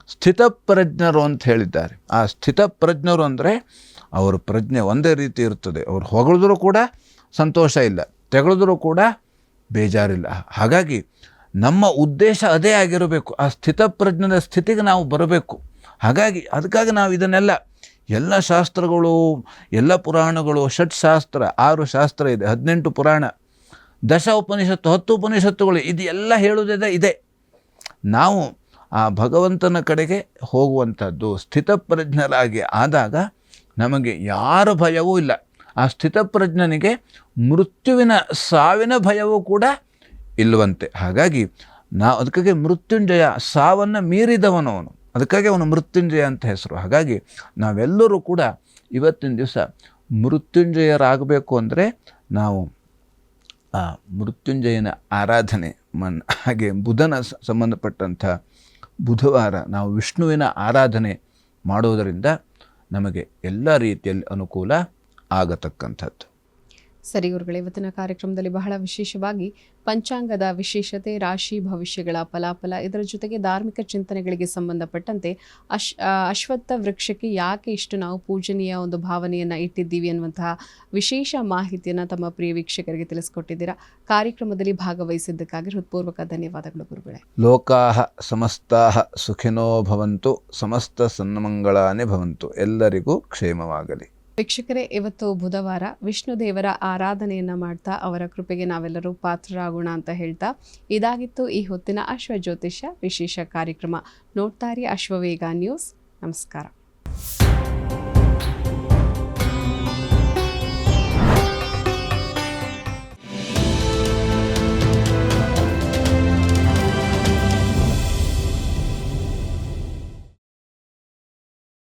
ಸ್ಥಿತಪ್ರಜ್ಞರು ಅಂತ ಹೇಳಿದ್ದಾರೆ. ಆ ಸ್ಥಿತಪ್ರಜ್ಞರು ಅಂದರೆ ಅವರ ಪ್ರಜ್ಞೆ ಒಂದೇ ರೀತಿ ಇರ್ತದೆ. ಅವ್ರು ಹೊಗಳಿದ್ರೂ ಕೂಡ ಸಂತೋಷ ಇಲ್ಲ, ತೆಗಳಿದ್ರೂ ಕೂಡ ಬೇಜಾರಿಲ್ಲ. ಹಾಗಾಗಿ ನಮ್ಮ ಉದ್ದೇಶ ಅದೇ ಆಗಿರಬೇಕು. ಆ ಸ್ಥಿತಪ್ರಜ್ಞದ ಸ್ಥಿತಿಗೆ ನಾವು ಬರಬೇಕು. ಅದಕ್ಕಾಗಿ ನಾವು ಇದನ್ನೆಲ್ಲ ಎಲ್ಲ ಶಾಸ್ತ್ರಗಳು, ಎಲ್ಲ ಪುರಾಣಗಳು, ಷಟ್ಶಾಸ್ತ್ರ, 6 ಶಾಸ್ತ್ರ ಇದೆ, 18 ಪುರಾಣ, 10 ಉಪನಿಷತ್ತು, 10 ಉಪನಿಷತ್ತುಗಳು, ಇದು ಎಲ್ಲ ಹೇಳುವುದೇ ಇದೆ. ನಾವು ಆ ಭಗವಂತನ ಕಡೆಗೆ ಹೋಗುವಂಥದ್ದು ಸ್ಥಿತಪ್ರಜ್ಞರಾಗಿ ಆದಾಗ ನಮಗೆ ಯಾರ ಭಯವೂ ಇಲ್ಲ. ಆ ಸ್ಥಿತಪ್ರಜ್ಞನಿಗೆ ಮೃತ್ಯುವಿನ ಸಾವಿನ ಭಯವೂ ಕೂಡ ಇಲ್ಲವಂತೆ. ಹಾಗಾಗಿ ಅದಕ್ಕಾಗಿ ಮೃತ್ಯುಂಜಯ, ಸಾವನ್ನು ಮೀರಿದವನು ಅವನು. ಅದಕ್ಕಾಗಿ ಅವನು ಮೃತ್ಯುಂಜಯ ಅಂತ ಹೆಸರು. ಹಾಗಾಗಿ ನಾವೆಲ್ಲರೂ ಕೂಡ ಇವತ್ತಿನ ದಿವಸ ಮೃತ್ಯುಂಜಯರಾಗಬೇಕು ಅಂದರೆ ನಾವು ಆ ಮೃತ್ಯುಂಜಯನ ಆರಾಧನೆ ಹಾಗೆ ಬುಧನ ಸಂಬಂಧಪಟ್ಟಂಥ ಬುಧವಾರ ನಾವು ವಿಷ್ಣುವಿನ ಆರಾಧನೆ ಮಾಡೋದರಿಂದ ನಮಗೆ ಎಲ್ಲ ರೀತಿಯಲ್ಲಿ ಅನುಕೂಲ ಆಗತಕ್ಕಂಥದ್ದು. ಸರಿ ಗುರುಗಳೇ, ಇವತ್ತಿನ ಕಾರ್ಯಕ್ರಮದಲ್ಲಿ ಬಹಳ ವಿಶೇಷವಾಗಿ ಪಂಚಾಂಗದ ವಿಶೇಷತೆ, ರಾಶಿ ಭವಿಷ್ಯಗಳ ಫಲಾಫಲ, ಇದರ ಜೊತೆಗೆ ಧಾರ್ಮಿಕ ಚಿಂತನೆಗಳಿಗೆ ಸಂಬಂಧಪಟ್ಟಂತೆ ಅಶ್ವತ್ಥ ವೃಕ್ಷಕ್ಕೆ ಯಾಕೆ ಇಷ್ಟು ನಾವು ಪೂಜನೀಯ ಒಂದು ಭಾವನೆಯನ್ನು ಇಟ್ಟಿದ್ದೀವಿ ಅನ್ನುವಂತಹ ವಿಶೇಷ ಮಾಹಿತಿಯನ್ನು ತಮ್ಮ ಪ್ರಿಯ ವೀಕ್ಷಕರಿಗೆ ತಿಳಿಸ್ಕೊಟ್ಟಿದ್ದೀರಾ. ಕಾರ್ಯಕ್ರಮದಲ್ಲಿ ಭಾಗವಹಿಸಿದ್ದಕ್ಕಾಗಿ ಹೃತ್ಪೂರ್ವಕ ಧನ್ಯವಾದಗಳು ಗುರುಗಳೇ. ಲೋಕಾಹ ಸಮಸ್ತಾಹ ಸುಖಿನೋ ಭವಂತು, ಸಮಸ್ತ ಸನ್ಮಂಗಳಾನಿ ಭವಂತು. ಎಲ್ಲರಿಗೂ ಕ್ಷೇಮವಾಗಲಿ. ವೀಕ್ಷಕರೇ, ಇವತ್ತು ಬುಧವಾರ, ವಿಷ್ಣು ದೇವರ ಆರಾಧನೆಯನ್ನು ಮಾಡ್ತಾ ಅವರ ಕೃಪೆಗೆ ನಾವೆಲ್ಲರೂ ಪಾತ್ರರಾಗೋಣ ಅಂತ ಹೇಳ್ತಾ ಇದಾಗಿತ್ತು ಈ ಹೊತ್ತಿನ ಅಶ್ವ ಜ್ಯೋತಿಷ್ಯ ವಿಶೇಷ ಕಾರ್ಯಕ್ರಮ. ನೋಡ್ತಾರಿ ಅಶ್ವವೇಗ ನ್ಯೂಸ್. ನಮಸ್ಕಾರ.